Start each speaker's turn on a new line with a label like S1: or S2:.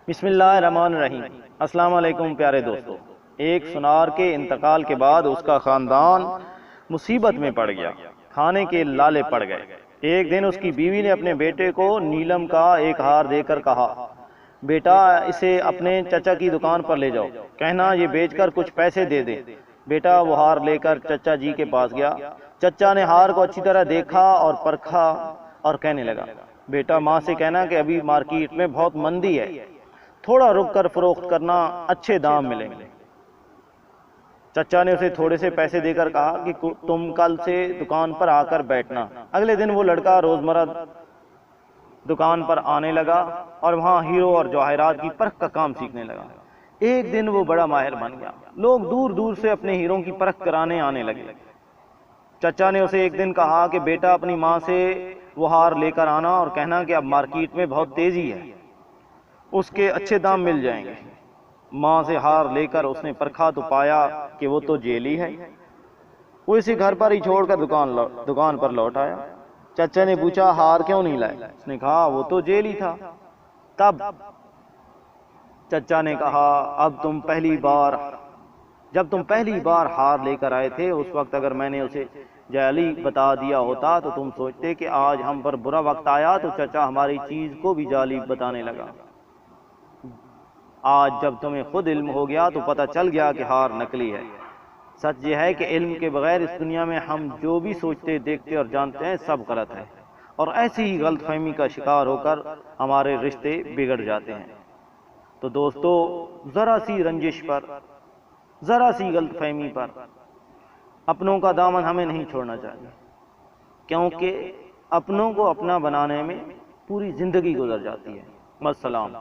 S1: بسم اللہ الرحمن الرحیم۔ السلام علیکم پیارے دوستو۔ ایک سنار کے انتقال کے بعد اس کا خاندان مصیبت میں پڑ گیا، کھانے کے لالے پڑ گئے۔ ایک دن اس کی بیوی نے اپنے بیٹے کو نیلم کا ایک ہار دے کر کہا، بیٹا اسے اپنے چچا کی دکان پر لے جاؤ، کہنا یہ بیچ کر کچھ پیسے دے دے۔ بیٹا وہ ہار لے کر چچا جی کے پاس گیا۔ چچا نے ہار کو اچھی طرح دیکھا اور پرکھا اور کہنے لگا، بیٹا ماں سے کہنا کہ ابھی مارکیٹ میں بہت مندی ہے، تھوڑا رک کر فروخت کرنا، اچھے دام ملیں گے۔ چچا نے اسے تھوڑے سے پیسے دے کر کہا کہ تم کل سے دکان پر آ کر بیٹھنا۔ اگلے دن وہ لڑکا روزمرہ دکان پر آنے لگا اور وہاں ہیرو اور جواہرات کی پرکھ کا کام سیکھنے لگا۔ ایک دن وہ بڑا ماہر بن گیا، لوگ دور دور سے اپنے ہیروں کی پرکھ کرانے آنے لگے۔ چچا نے اسے ایک دن کہا کہ بیٹا اپنی ماں سے وہ ہار لے کر آنا اور کہنا کہ اب مارکیٹ میں بہت تیزی ہے، اس کے اچھے دام مل جائیں گے۔ ماں سے ہار لے کر اس نے پرکھا تو پایا کہ وہ تو جیلی ہے۔ وہ اسے گھر پر ہی چھوڑ کر دکان پر لوٹ آیا۔ چچا نے پوچھا ہار کیوں نہیں لائے؟ اس نے کہا وہ تو جیلی تھا۔ تب چچا نے کہا جب تم پہلی بار ہار لے کر آئے تھے، اس وقت اگر میں نے اسے جعلی بتا دیا ہوتا تو تم سوچتے کہ آج ہم پر برا وقت آیا تو چچا ہماری چیز کو بھی جعلی بتانے لگا۔ آج جب تمہیں خود علم ہو گیا تو پتہ چل گیا کہ ہار نکلی ہے۔ سچ یہ ہے کہ علم کے بغیر اس دنیا میں ہم جو بھی سوچتے، دیکھتے اور جانتے ہیں سب غلط ہے، اور ایسی ہی غلط فہمی کا شکار ہو کر ہمارے رشتے بگڑ جاتے ہیں۔ تو دوستو، ذرا سی رنجش پر، ذرا سی غلط فہمی پر اپنوں کا دامن ہمیں نہیں چھوڑنا چاہیے، کیونکہ اپنوں کو اپنا بنانے میں پوری زندگی گزر جاتی ہے۔ السلام۔